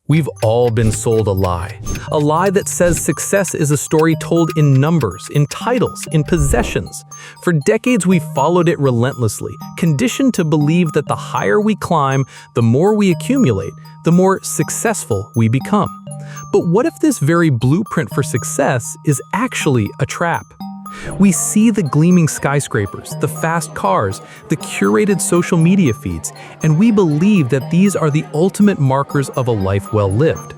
We've all been sold a lie that says success is a story told in numbers, in titles, in possessions. For decades, we've followed it relentlessly, conditioned to believe that the higher we climb, the more we accumulate, the more successful we become. But what if this very blueprint for success is actually a trap? We see the gleaming skyscrapers, the fast cars, the curated social media feeds, and we believe that these are the ultimate markers of a life well lived.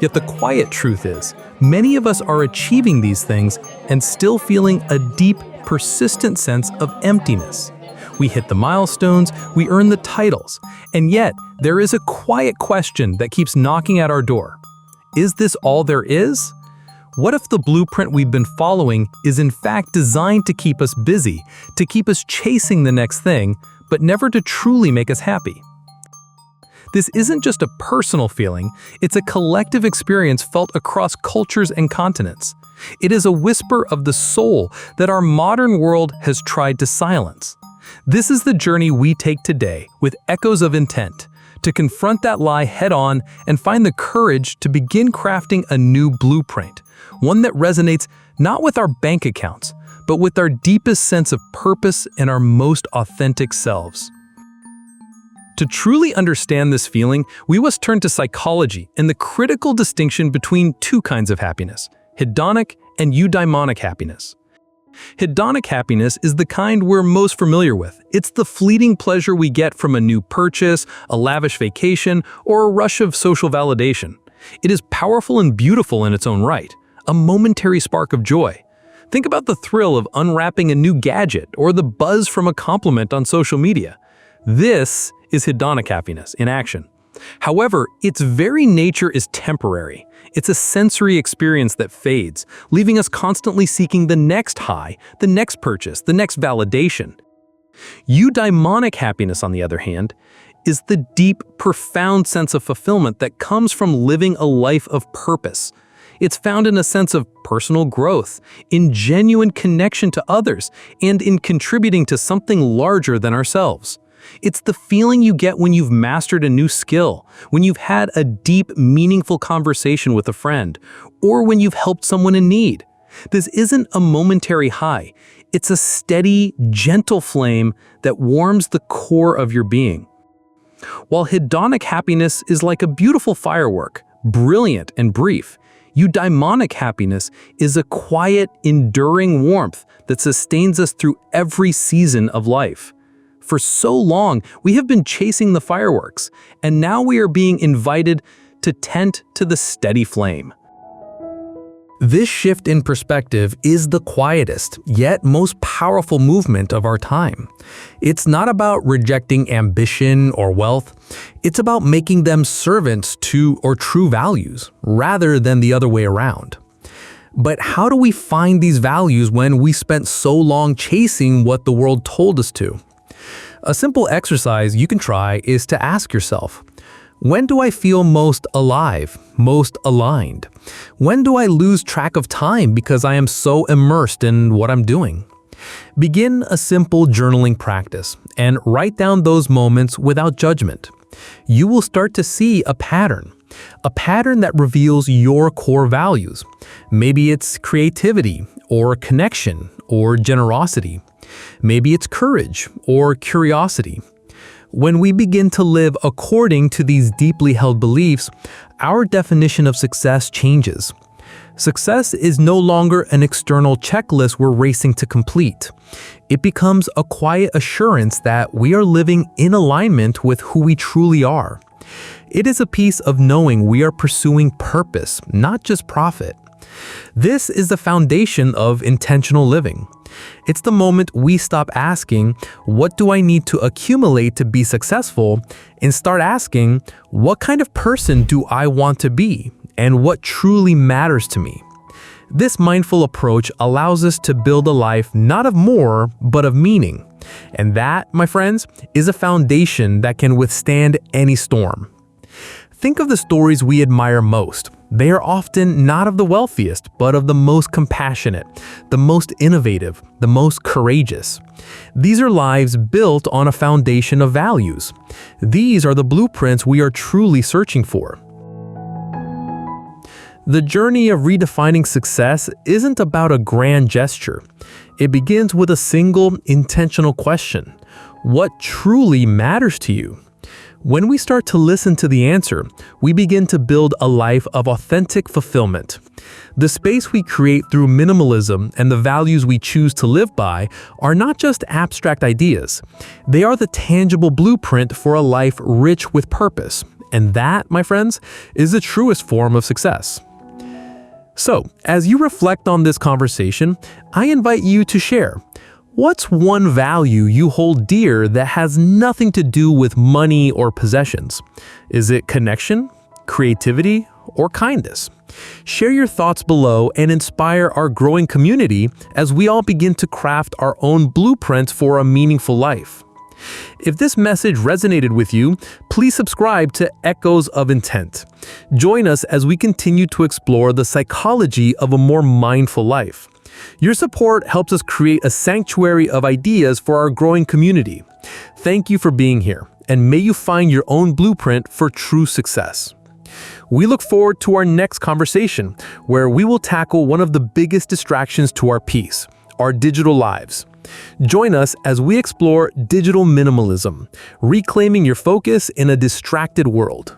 Yet the quiet truth is, many of us are achieving these things and still feeling a deep, persistent sense of emptiness. We hit the milestones, we earn the titles, and yet there is a quiet question that keeps knocking at our door. Is this all there is? What if the blueprint we've been following is in fact designed to keep us busy, to keep us chasing the next thing, but never to truly make us happy? This isn't just a personal feeling, it's a collective experience felt across cultures and continents. It is a whisper of the soul that our modern world has tried to silence. This is the journey we take today with Echoes of Intent, to confront that lie head-on and find the courage to begin crafting a new blueprint. One that resonates not with our bank accounts, but with our deepest sense of purpose and our most authentic selves. To truly understand this feeling, we must turn to psychology and the critical distinction between two kinds of happiness: hedonic and eudaimonic happiness. Hedonic happiness is the kind we're most familiar with. It's the fleeting pleasure we get from a new purchase, a lavish vacation, or a rush of social validation. It is powerful and beautiful in its own right, a momentary spark of joy. Think about the thrill of unwrapping a new gadget or the buzz from a compliment on social media. This is hedonic happiness in action. However, its very nature is temporary. It's a sensory experience that fades, leaving us constantly seeking the next high, the next purchase, the next validation. Eudaimonic happiness, on the other hand, is the deep, profound sense of fulfillment that comes from living a life of purpose. It's found in a sense of personal growth, in genuine connection to others, and in contributing to something larger than ourselves. It's the feeling you get when you've mastered a new skill, when you've had a deep, meaningful conversation with a friend, or when you've helped someone in need. This isn't a momentary high. It's a steady, gentle flame that warms the core of your being. While hedonic happiness is like a beautiful firework, brilliant and brief, eudaimonic happiness is a quiet, enduring warmth that sustains us through every season of life. For so long, we have been chasing the fireworks, and now we are being invited to tend to the steady flame. This shift in perspective is the quietest, yet most powerful movement of our time. It's not about rejecting ambition or wealth. It's about making them servants to our true values, rather than the other way around. But how do we find these values when we spent so long chasing what the world told us to? A simple exercise you can try is to ask yourself, when do I feel most alive, most aligned? When do I lose track of time because I am so immersed in what I'm doing? Begin a simple journaling practice and write down those moments without judgment. You will start to see a pattern that reveals your core values. Maybe it's creativity or connection or generosity. Maybe it's courage or curiosity. When we begin to live according to these deeply held beliefs, our definition of success changes. Success is no longer an external checklist we're racing to complete. It becomes a quiet assurance that we are living in alignment with who we truly are. It is a piece of knowing we are pursuing purpose, not just profit. This is the foundation of intentional living. It's the moment we stop asking, what do I need to accumulate to be successful, and start asking, what kind of person do I want to be, and what truly matters to me? This mindful approach allows us to build a life not of more, but of meaning. And that, my friends, is a foundation that can withstand any storm. Think of the stories we admire most, They are often not of the wealthiest, but of the most compassionate, the most innovative, the most courageous. These are lives built on a foundation of values. These are the blueprints we are truly searching for. The journey of redefining success isn't about a grand gesture. It begins with a single, intentional question. What truly matters to you? When we start to listen to the answer, we begin to build a life of authentic fulfillment. The space we create through minimalism and the values we choose to live by are not just abstract ideas. They are the tangible blueprint for a life rich with purpose. And that, my friends, is the truest form of success. So, as you reflect on this conversation, I invite you to share. What's one value you hold dear that has nothing to do with money or possessions? Is it connection, creativity, or kindness? Share your thoughts below and inspire our growing community as we all begin to craft our own blueprints for a meaningful life. If this message resonated with you, please subscribe to Echoes of Intent. Join us as we continue to explore the psychology of a more mindful life. Your support helps us create a sanctuary of ideas for our growing community. Thank you for being here, and may you find your own blueprint for true success. We look forward to our next conversation, where we will tackle one of the biggest distractions to our peace, our digital lives. Join us as we explore digital minimalism, reclaiming your focus in a distracted world.